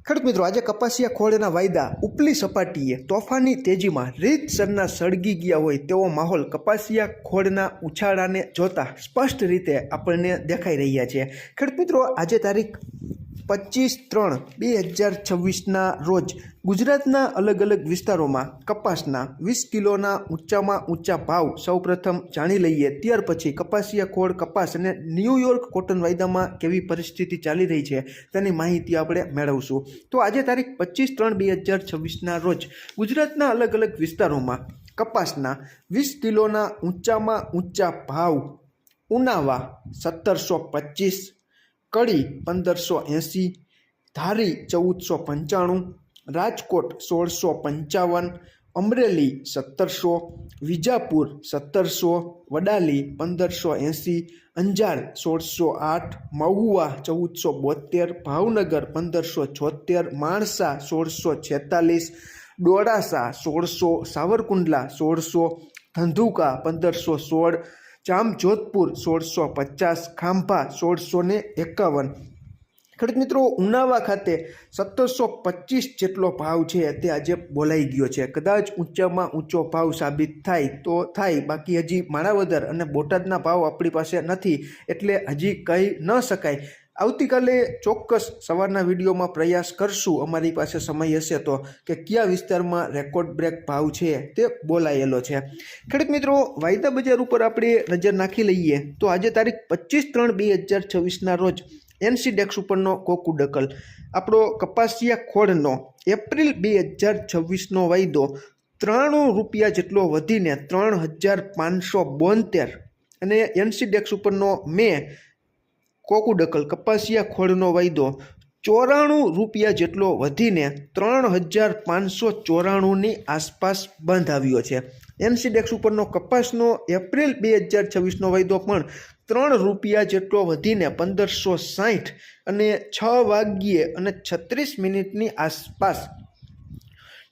ખેડૂત મિત્રો, આજે કપાસિયા ખોળના વાયદા ઉપલી સપાટીએ તોફાની તેજીમાં રીતસરના સળગી ગયા હોય તેવો માહોલ કપાસિયા ખોળના ઉછાળાને જોતા સ્પષ્ટ રીતે આપણને દેખાઈ રહ્યા છે. ખેડૂત મિત્રો, આજે તારીખ 25/3/2026ના રોજ ગુજરાતના અલગ અલગ વિસ્તારોમાં કપાસના 20 કિલોના ઊંચામાં ઊંચા ભાવ સૌપ્રથમ જાણી લઈએ. ત્યાર પછી કપાસિયા ખોળ કપાસ અને ન્યૂયોર્ક કોટન વાયદામાં કેવી પરિસ્થિતિ ચાલી રહી છે તેની માહિતી આપણે મેળવશું. તો આજે તારીખ 25/3/2026ના રોજ ગુજરાતના અલગ અલગ વિસ્તારોમાં કપાસના 20 કિલોના ઊંચામાં ઊંચા ભાવ: ઉનાવા 1725, કડી 1580, ધારી 1495, રાજકોટ 1655, અમરેલી 1700, વિજાપુર 1700, વડાલી 1580, અંજાર 1608, મહુવા 1472, ભાવનગર 1576, માણસા 1646, ડોળાસા 1600, સાવરકુંડલા 1600, ધંધુકા 1516, જામજોધપુર 1650, ખાંભા 1651. ખેડૂત મિત્રો, ઉનાવા ખાતે 1725 જેટલો ભાવ છે તે આજે બોલાઈ ગયો છે. કદાચ ઊંચામાં ઊંચો ભાવ સાબિત થાય તો થાય, બાકી હજી માણાવદર અને બોટાદના ભાવ આપણી પાસે નથી એટલે હજી કહી ન શકાય. આવતીકાલે ચોક્કસ સવારના વિડીયોમાં પ્રયાસ કરશું, અમારી પાસે સમય હશે તો, કે કયા વિસ્તારમાં રેકોર્ડ બ્રેક ભાવ છે તે બોલાયેલો છે. ખેડૂત મિત્રો, વાયદા બજાર ઉપર આપણે નજર નાખી લઈએ તો આજે તારીખ 25/3/2026ના રોજ NCDEX ઉપરનો કોકુડકલ આપણો કપાસિયા ખોળનો એપ્રિલ 2026નો વાયદો 93 રૂપિયા જેટલો વધીને 3572, અને NCDEX ઉપરનો મે કોકુડકલ કપાસિયા ખોળનો વાયદો 94 રૂપિયા જેટલો વધીને 3594ની આસપાસ બંધ આવ્યો છે. NCDEX ઉપરનો કપાસનો એપ્રિલ 2026નો વાયદો પણ 3 રૂપિયા જેટલો વધીને 1560 અને 6:36 આસપાસ.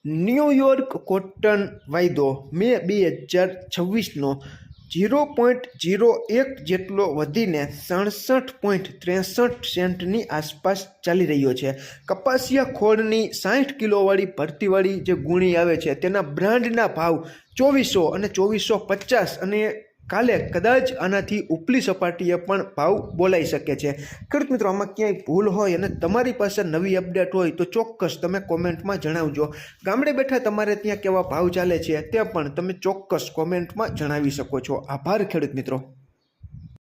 ન્યૂયોર્ક કોટન વાયદો મે 2026નો 0.01 જેટલો વધીને 67.63 સેન્ટની આસપાસ ચાલી રહ્યો છે. કપાસિયા ખોળની 60 કિલોવાળી ભરતીવાળી જે ગુણી આવે છે તેના બ્રાન્ડના ભાવ 2400 અને 2450, અને કાલે કદાચ આનાથી ઉપલી સપાટીએ પણ ભાવ બોલાઈ શકે છે. ખેડૂત મિત્રો, આમાં ક્યાંય ભૂલ હોય અને તમારી પાસે નવી અપડેટ હોય તો ચોક્કસ તમે કોમેન્ટમાં જણાવજો. ગામડે બેઠા તમારે ત્યાં કેવા ભાવ ચાલે છે તે પણ તમે ચોક્કસ કોમેન્ટમાં જણાવી શકો છો. આભાર ખેડૂત મિત્રો.